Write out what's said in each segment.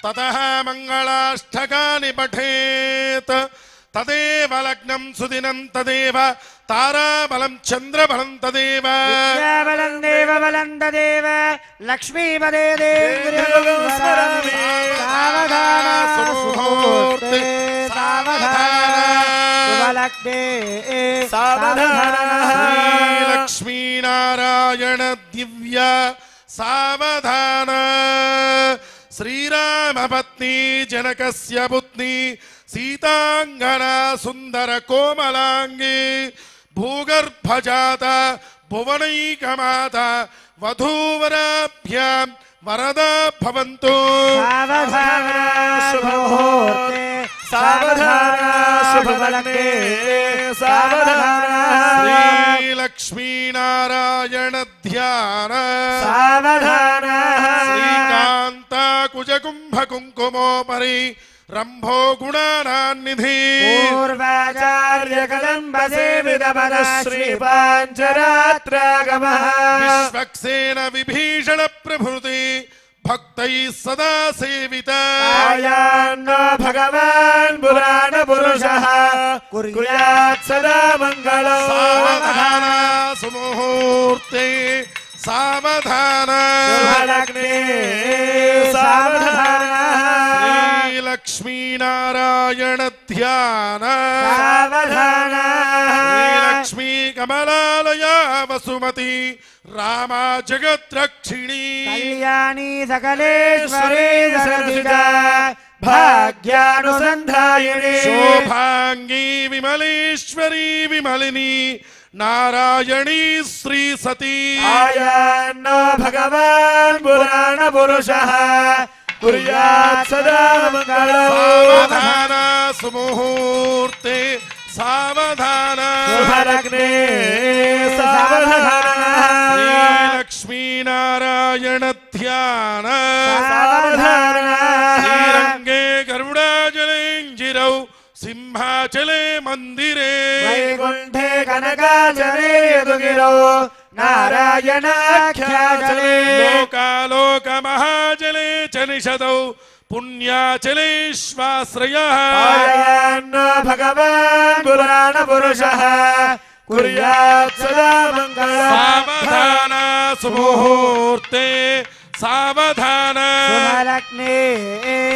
ततः मंगलाष्टकानि पठेत् तदेव लग्नं सुदिनं तदेव ताराबलं चंद्रबलं तदेव विद्याबलं देवबलं तदेव लक्ष्मीपदे देन्द्रियं सावधान सुमुहूर्ते सावधान शुभलग्ने सावधान लक्ष्मी नारायण दिव्य सावधान श्रीराम पत्नी जनकस्य पुत्री सीतांगना सुंदर कोमलांगी भूगर्भजाता भुवनैकमाता वधूवराभ्यां वरदा भवन्तु सावधान शुभमुहूर्ते सावधान शुभलग्ने सावधान श्री लक्ष्मी नारायण ध्यान सावधान श्रीकांता कुजकुंभ कुंकुमोपरि रंभो गुणानान्निधि पूर्वाचार्य कदम्ब सेवित पद श्रीपांचरात्रागमः विश्वक्सेन विभीषण प्रभृति भक्तैः सदा सेविता आयान्नो भगवान् पुराण पुरुषः कुर्यात् सदा मङ्गलम् सावधान सुमुहूर्ते सावधान शुभलग्ने सावधान श्री लक्ष्मी नारायण ध्यान सावधान श्री लक्ष्मी कमलालया वसुमती रामा जगद्रक्षिणी कल्याणी सकलेश्वरी सरसिजा भाग्यानुसन्धायिनी शोभांगी विमलेश्वरी विमलिनी नारायणी श्री सती आयान्नो भगवान् पुराण पुरुषः कुर्यात् सदा मङ्गलम् सावधान सुमुहूर्ते सावधान शुभलग्ने सावधान श्री लक्ष्मी नारायण ध्यान सावधान श्रीरंगे गरुडाजलेञ्जिरौ सिंहाचले मंदिरे वैकुण्ठे कनकाचले यदुगिरौ नारायणाख्याचले लोकालोक महाजले च निषदौ पुण्याचलेष्वाश्रयः आयान्नो भगवान् पुराण पुरुषः कुर्यात् सदा मङ्गलम् सावधान सुमुहूर्ते सावधान शुभलग्ने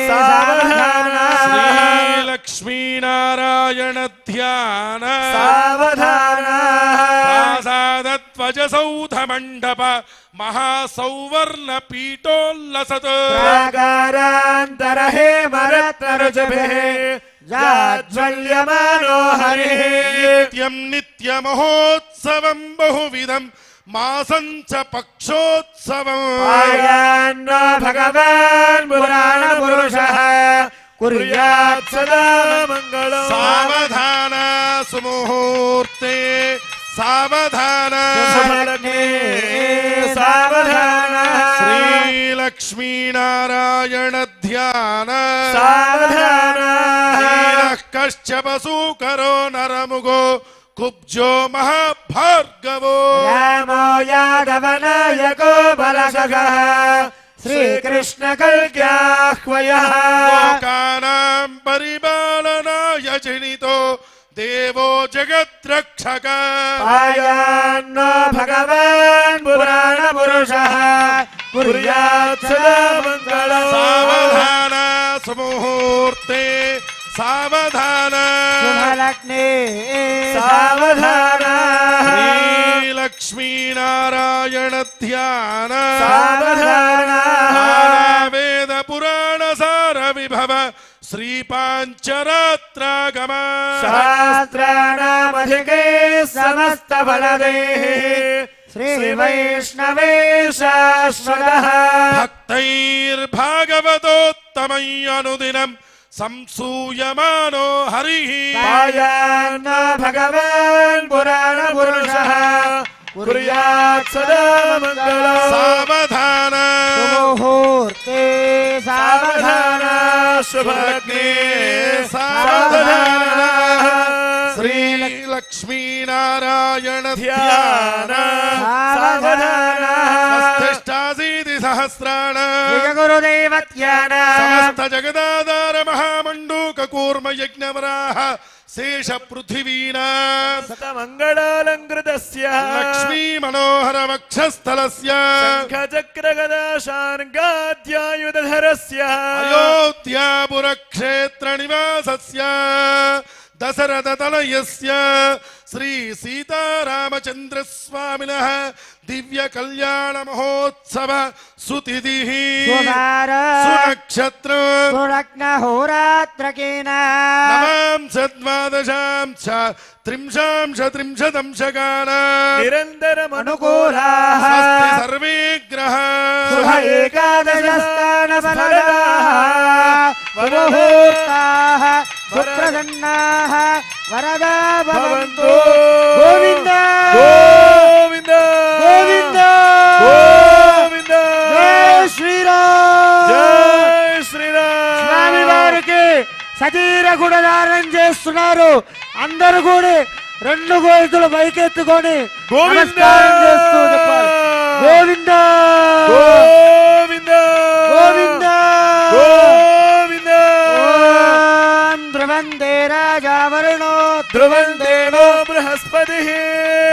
सावधान श्री लक्ष्मी नारायण ध्यान सावधान प्रासादध्वज सौध मंडप महासौवर्ण पीठोल्लसत् प्राकारान्तरहे मरत्नरुचिभिः जाज्वल्यमानो हरिः नित्यं नित्यमहोत्सवं बहुविधं मासं च पक्षोत्सवम् आयान्नो भगवान् पुराण पुरुषः कुर्यात् सदा मङ्गलम् सावधान सुमुहूर्ते सावधान शुभलग्ने सावधान श्री लक्ष्मी नारायण ध्यान सावधान कश्यप सूकरो नरमुगो कुब्जो महाभार्गवो रामो यादवनायको बलसखः श्रीकृष्ण कल्क्याह्वयः लोकानां परिपालनाय जनितो देवो जगद्रक्षक आयान्नो भगवान् पुराण पुरुषः कुर्यात् सदा मङ्गलम् सावधान सुमुहूर्ते सावधान शुभलग्ने सावधान श्री लक्ष्मी नारायण ध्यान सावधान वेद पुराण सार विभव श्री पांचरात्रागम शास्त्राणामधिके समस्त फलदेः श्री वैष्णवे शाश्वतः भक्तैर्भागवतोत्तमय्यनुदिनं संसूयमानो हरिः आयान्नो भगवान् पुराण पुरुषः कुर्यात् सदा मङ्गलम् सावधान मुहूर्ते सावधान शुभलग्ने सावधान श्री लक्ष्मी नारायण ध्यान सावधान स्वस्थिष्ठा शताशीति सहस्राण गुरुदैवत्यान समस्त जगदाधार महामण्डूक कूर्म यज्ञवराह शेष पृथिवीना सतमङ्गलालङ्कृतस्य लक्ष्मी मनोहर वक्षस्थलस्य शङ्खचक्रगदा शार्ङ्गाद्यायुधधरस्य अयोध्यापुर क्षेत्र निवासस्य दशरथ तनयस्य श्री सीतारामचंद्र स्वामिनः दिव्य कल्याण महोत्सव सुतिथिः सुनक्षत्र सुलग्न होरात्रकेन नवांशद्वादशांश त्रिंशांश त्रिंशदंशकान निरन्तरमनुकूलाः स्वस्ति सर्वे ग्रहाः शुभ एकादशस्थानफलदाः मुहूर्ताः सुप्रसन्नाः वरदा भवन्तु गोविन्द गोविंद गोविन्द गोविंद जय श्रीराम जय श्रीराम స్వామి వారికి సజీర గుణదానం చేస్తున్నారు. అందరూ కూడా రెండు గోతులు పైకెత్తుకొని నమస్కారం చేస్తూ చెప్పాలి. గోవింద गोविंद గోవింద गोविंद ఓం ధ్రువందే రాజా వరుణో ध्रुवन्देनो बृहस्पतिः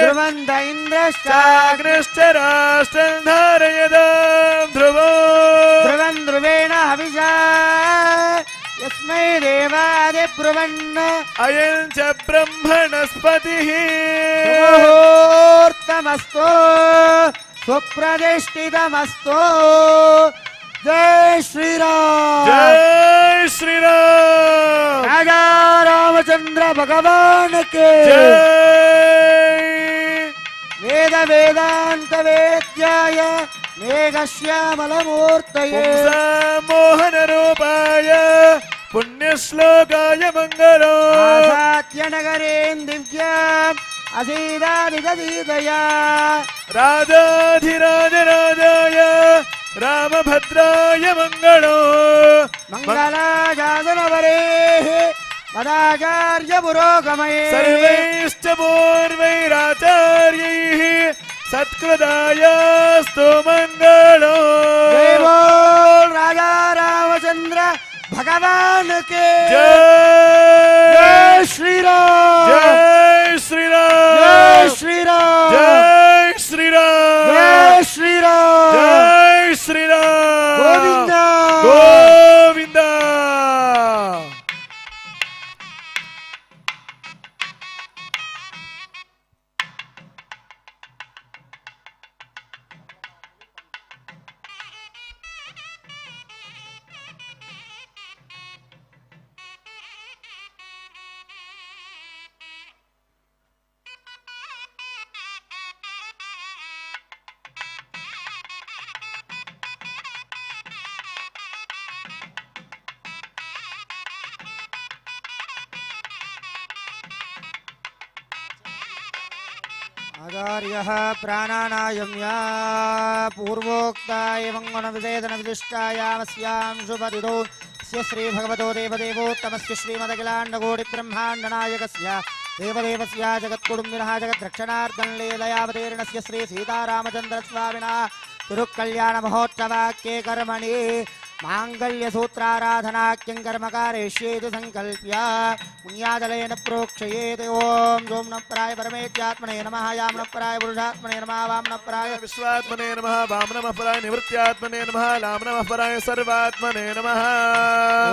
ధ్రువంద ఇంద్రశ్చ चाग्निश्च राष्ट्रं धारयतां ध्रुवो ధ్రువం ధ్రువేణ హవిషా యస్మై దేవాది బ్రువన్ अयं च ब्रह्मणस्पतिः ముహూర్తమస్తు సుప్రతిష్ఠితమస్తు. జై శ్రీరామ్ जय श्रीराम రాజా రామచంద్ర భగవాన్ కి जय వేద వేదాంత వేద్యాయ మేఘశ్యామలమూర్తయే मोहन रूपाय पुण्यश्लोकाय मंगलो ఆసాత్యనగరేం దివ్యాం అసీదాదిగదీదయా राजाधिराज राजाय रामभद्राय मंगलो మంగళాజాసనవరేః మదాచార్య పురోగమయే सर्वैश्च पूर्वैराचार्यैः सत्कृतायास्तु मंगलो జై బోల్ రాజా రామచంద్ర భగవాన్ కే जय జై శ్రీరామ్ जय జై श्रीराम శ్రీరామ్ जय श्रीराम జై శ్రీరామ్ जय श्रीराम గోవింద गोविंद आचार्यः प्राणानायम्या पूर्वोक्ता एवं मनविषेदनविशिष्टायामस्यां शुभदिदो स्य श्रीभगवतो देवदेवोत्तमस्य श्रीमदखिलाण्डकोटिब्रह्माण्डनायकस्य देवदेवस्य जगत्कुटुम्बिनः जगद्रक्षणार्थं लीलयावतीर्णस्य श्रीसीतारामचन्द्रस्वामिनः तिरुक्कल्याणमहोत्सवाख्ये कर्मणि माङ्गल्यसूत्राराधनाख्यं कर्मकारेष्येति सङ्कल्प्य पुण्याजलेन प्रोक्षयेत् ॐ सोम्नप्राय परमेत्यात्मने नमः याम्नप्राय पुरुषात्मने नमः वाम्नप्राय विश्वात्मने नमः वामनमः पराय निवृत्त्यात्मने नमः लामनमः पराय सर्वात्मने नमः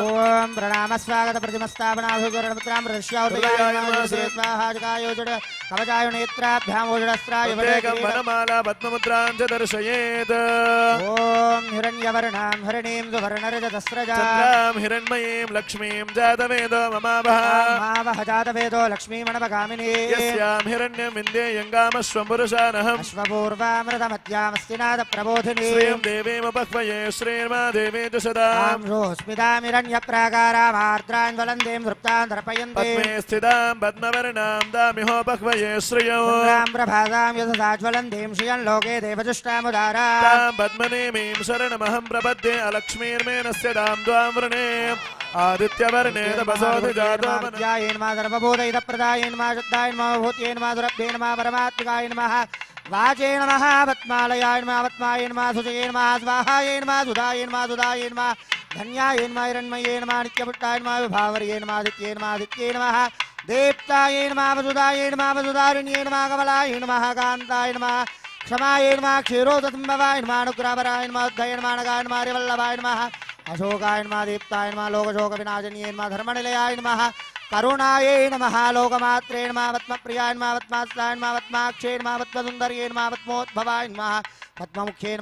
ॐ प्रणामस्वागत प्रतिमस्थापनाभिकरणपुत्रां प्रदर्श्यावतयायोजड कवचाय नेत्राभ्यामोजडस्त्राय प्रत्येकं वनमाला पद्ममुद्रां च दर्शयेत् ॐ हिरण्यवर्णां हरिणीं सुवर्णरजतस्रजा चन्द्रां हिरण्मयीं लक्ष्मीं जातवेदो ममावः मावह जातवेदो लक्ष्मीमणवगामिनी यस्यां हिरण्यं विन्द्येयङ्गामश्वं पुरुषानहम् अश्वपूर्वामृतमध्यामस्तिनाद प्रबोधिनी श्रियं देवीमुपह्वये श्रीर्मा देवी च सदा स्मितामिरण्यप्राकारामार्द्रान् ज्वलन्तीं तृप्तां तर्पयन्ति पद्मे स्थितां पद्मवर्णां दामिहोपह्वये श्रियो प्रभासां यशसा ज्वलन्तीं श्रियं लोके देवजुष्टामुदारा तां पद्मनेमीं शरणमहं प्रपद्ये अलक्ष्मीर्मेनस्य दां द्वां वृणे आदित्यवर्णे तपसोऽधिजातो ध्यायेन मा सर्वभूतैतप्रदायेन मा शुद्धायेन मा भूत्येन मा दुरभ्येन मा परमात्मिकाय नमः वाचे नमः पद्मालयाय नमः पद्माय नमः सुजये नमः स्वाहाय नमः सुधाय नमः सुधाय नमः धन्याय नमः हिरण्मये नमः नित्यपुष्टाय नमः विभावर्ये नमः आदित्ये नमः आदित्ये नमः देवताय नमः वसुधाय नमः वसुधारिण्ये नमः कमलाय नमः कान्ताय नमः क्षमाय नमः क्षीरोदसंभवाय नमः अनुग्रहपराय नमः उद्धय नमः नगाय नमः हरिवल्लभाय नमः अशोकाय नमः दीप्ताय नमः लोकशोकविनाशनिये नमः धर्मनिलयाय नमः करुणाय नमः लोकमात्रे नमः पद्मप्रियाय नमः पद्मास्ताय नमः पद्माक्षे नमः पद्मसुन्दर्ये नमः पद्मोद्भवाय नमः पद्ममुख्ये